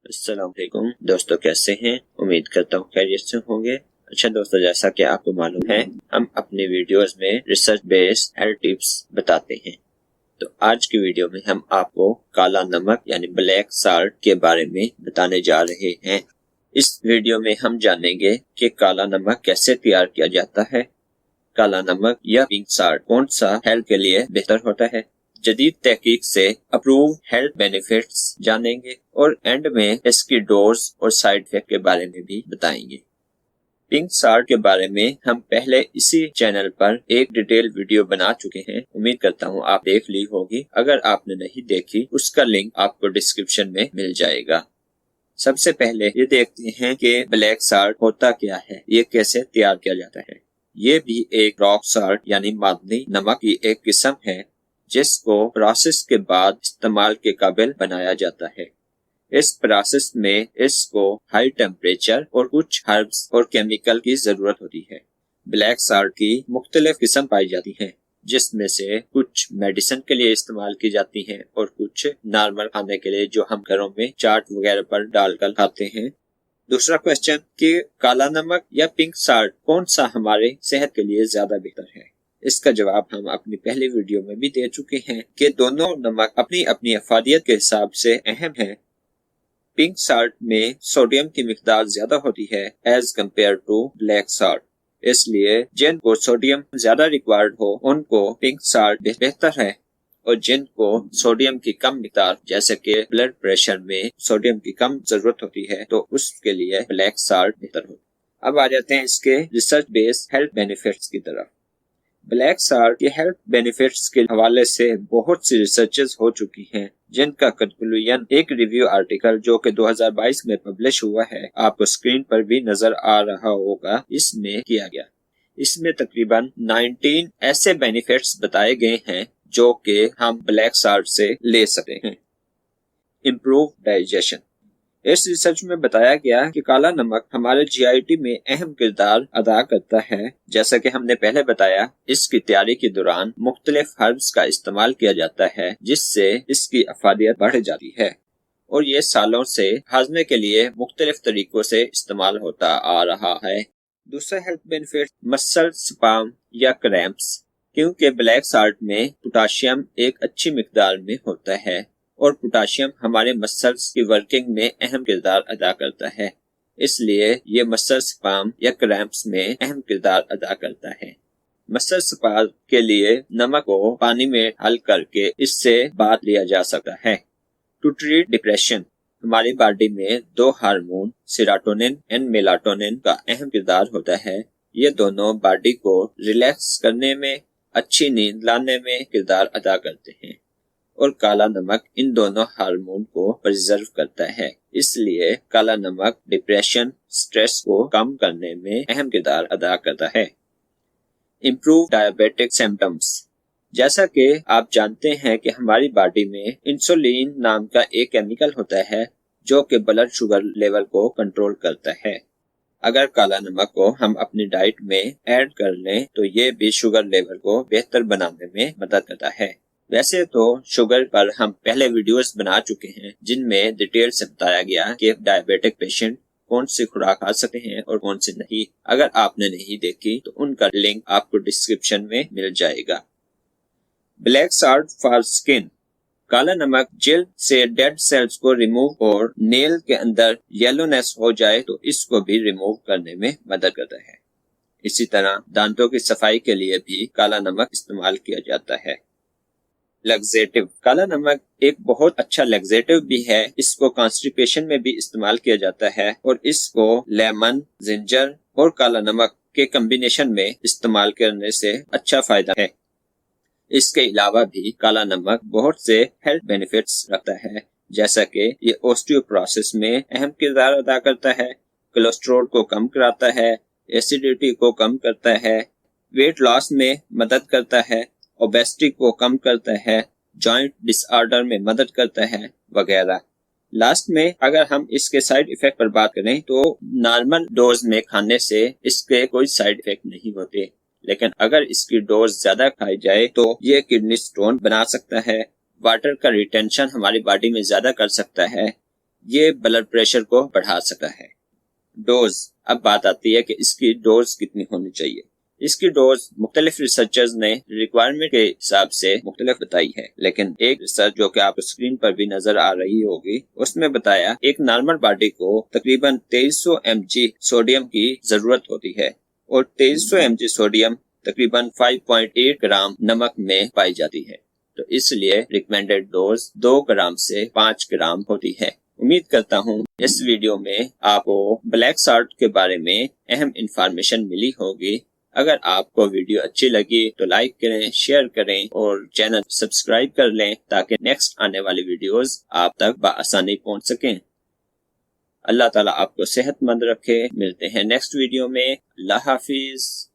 अस्सलाम वालेकुम दोस्तों, कैसे हैं? उम्मीद करता हूँ खैरियत से होंगे। अच्छा दोस्तों, जैसा कि आपको मालूम है, हम अपने वीडियोस में रिसर्च बेस्ड हेल्थ टिप्स बताते हैं। तो आज की वीडियो में हम आपको काला नमक यानी ब्लैक साल्ट के बारे में बताने जा रहे हैं। इस वीडियो में हम जानेंगे कि काला नमक कैसे तैयार किया जाता है, काला नमक या पिंक साल्ट कौन सा हेल्थ के लिए बेहतर होता है, जदीद तहकीक से अप्रूव हेल्थ बेनिफिट्स जानेंगे और एंड में इसकी डोज और साइड इफेक्ट के बारे में भी बताएंगे। पिंक साल्ट के बारे में हम पहले इसी चैनल पर एक डिटेल वीडियो बना चुके हैं। उम्मीद करता हूँ आप देख ली होगी। अगर आपने नहीं देखी, उसका लिंक आपको डिस्क्रिप्शन में मिल जाएगा। सबसे पहले ये देखते हैं कि ब्लैक साल्ट होता क्या है, ये कैसे तैयार किया जाता है। ये भी एक रॉक साल्ट यानी मादनी नमक की एक किस्म है, जिसको प्रोसेस के बाद इस्तेमाल के काबिल बनाया जाता है। इस प्रोसेस में इसको हाई टेम्परेचर और कुछ हर्ब्स और केमिकल की जरूरत होती है। ब्लैक साल्ट की मुख्तलिफ किस्म पाई जाती हैं, जिसमें से कुछ मेडिसिन के लिए इस्तेमाल की जाती हैं और कुछ नॉर्मल खाने के लिए, जो हम घरों में चाट वगैरह पर डालकर खाते हैं। दूसरा क्वेश्चन कि काला नमक या पिंक साल्ट कौन सा हमारे सेहत के लिए ज्यादा बेहतर है। इसका जवाब हम अपनी पहली वीडियो में भी दे चुके हैं कि दोनों नमक अपनी अपनी अफादियत के हिसाब से अहम है। पिंक साल्ट में सोडियम की मिकदार ज्यादा होती है as compare to black salt, इसलिए जिनको सोडियम ज्यादा रिक्वायर्ड हो उनको पिंक साल्ट बेहतर है, और जिनको सोडियम की कम मिकदार, जैसे कि ब्लड प्रेशर में सोडियम की कम जरूरत होती है, तो उसके लिए ब्लैक साल्ट बेहतर होती है। अब आ जाते हैं इसके रिसर्च बेस्ड हेल्थ बेनिफिट्स की तरफ। ब्लैक साल्ट के हेल्थ बेनिफिट्स के हवाले से बहुत सी रिसर्चेस हो चुकी हैं, जिनका कंक्लूजन एक रिव्यू आर्टिकल जो कि 2022 में पब्लिश हुआ है, आपको स्क्रीन पर भी नजर आ रहा होगा, इसमें किया गया। इसमें तकरीबन 19 ऐसे बेनिफिट्स बताए गए हैं जो कि हम ब्लैक साल्ट से ले सकते हैं। Improve digestion. इस रिसर्च में बताया गया कि काला नमक हमारे जीआईटी में अहम किरदार अदा करता है। जैसा कि हमने पहले बताया, इसकी तैयारी के दौरान मुख्तलिफ हर्ब्स का इस्तेमाल किया जाता है, जिससे इसकी अफादियत बढ़ जाती है, और ये सालों से हाजमे के लिए मुख्तलिफ तरीकों से इस्तेमाल होता आ रहा है। दूसरा हेल्थ बेनिफिट मसल स्पाम या क्रैम्प्स, क्योंकि ब्लैक साल्ट में पोटाशियम एक अच्छी मिकदार में होता है, और पोटाशियम हमारे मसल्स की वर्किंग में अहम किरदार अदा करता है, इसलिए ये मसल स्पाम या क्रैम्प्स में अहम किरदार अदा करता है। मसल स्पाम के लिए नमक को पानी में हल करके इससे बात लिया जा सकता है। टू ट्रीट डिप्रेशन, हमारी बॉडी में दो हार्मोन सेरोटोनिन एंड मेलाटोनिन का अहम किरदार होता है। ये दोनों बॉडी को रिलैक्स करने में, अच्छी नींद लाने में किरदार अदा करते हैं, और काला नमक इन दोनों हार्मोन को प्रिजर्व करता है, इसलिए काला नमक डिप्रेशन, स्ट्रेस को कम करने में अहम किरदार अदा करता है। इम्प्रूव डायबिटिक सिम्टम्स, जैसा कि आप जानते हैं कि हमारी बॉडी में इंसुलिन नाम का एक केमिकल होता है, जो कि ब्लड शुगर लेवल को कंट्रोल करता है। अगर काला नमक को हम अपनी डाइट में ऐड कर लें तो ये भी शुगर लेवल को बेहतर बनाने में मदद करता है। वैसे तो शुगर पर हम पहले वीडियोस बना चुके हैं, जिनमें डिटेल से बताया गया कि डायबिटिक पेशेंट कौन सी खुराक खा सकते हैं और कौन सी नहीं। अगर आपने नहीं देखी तो उनका लिंक आपको डिस्क्रिप्शन में मिल जाएगा। ब्लैक साल्ट फॉर स्किन, काला नमक जिल्द से डेड सेल्स को रिमूव और नेल के अंदर येलोनेस हो जाए तो इसको भी रिमूव करने में मदद करता है। इसी तरह दांतों की सफाई के लिए भी काला नमक इस्तेमाल किया जाता है। लैक्सेटिव, काला नमक एक बहुत अच्छा लैक्सेटिव भी है। इसको कॉन्स्टिपेशन में भी इस्तेमाल किया जाता है, और इसको लेमन, जिंजर और काला नमक के कॉम्बिनेशन में इस्तेमाल करने से अच्छा फायदा है। इसके अलावा भी काला नमक बहुत से हेल्थ बेनिफिट्स रखता है, जैसा कि ये ऑस्टियोपोरोसिस में अहम किरदार अदा करता है, कोलेस्ट्रॉल को कम कराता है, एसिडिटी को कम करता है, वेट लॉस में मदद करता है, ओबेसिटी को कम करता है, जॉइंट डिसऑर्डर में मदद करता है, वगैरह। लास्ट में अगर हम इसके साइड इफेक्ट पर बात करें तो नॉर्मल डोज में खाने से इसके कोई साइड इफेक्ट नहीं होते, लेकिन अगर इसकी डोज ज्यादा खाई जाए तो ये किडनी स्टोन बना सकता है, वाटर का रिटेंशन हमारी बॉडी में ज्यादा कर सकता है, یہ بلڈ پریشر کو بڑھا سکتا ہے۔ ڈوز، اب بات آتی ہے کہ اس کی ڈوز کتنی ہونی چاہیے۔ اس کی ڈوز مختلف ریسرچرز نے ریکوائرمنٹ کے حساب سے مختلف بتائی ہے، لیکن ایک ریسرچ جو کہ آپ اسکرین پر بھی نظر آ رہی ہوگی، اس میں بتایا ایک نارمل باڈی کو تقریباً 2300 mg سوڈیم کی ضرورت ہوتی ہے، اور 2300 mg سوڈیم تقریباً 5.8 گرام نمک میں پائی جاتی ہے۔ تو اس لیے ریکمینڈڈ ڈوز 2 گرام سے 5 گرام ہوتی ہے۔ امید کرتا ہوں اس ویڈیو میں آپ کو بلیک سالٹ کے بارے میں اہم انفارمیشن ملی ہوگی۔ اگر آپ کو ویڈیو اچھی لگی تو لائک کریں، شیئر کریں اور چینل سبسکرائب کر لیں تاکہ نیکسٹ آنے والی ویڈیوز آپ تک بآسانی پہنچ سکیں۔ اللہ تعالیٰ آپ کو صحت مند رکھے۔ ملتے ہیں نیکسٹ ویڈیو میں۔ اللہ حافظ۔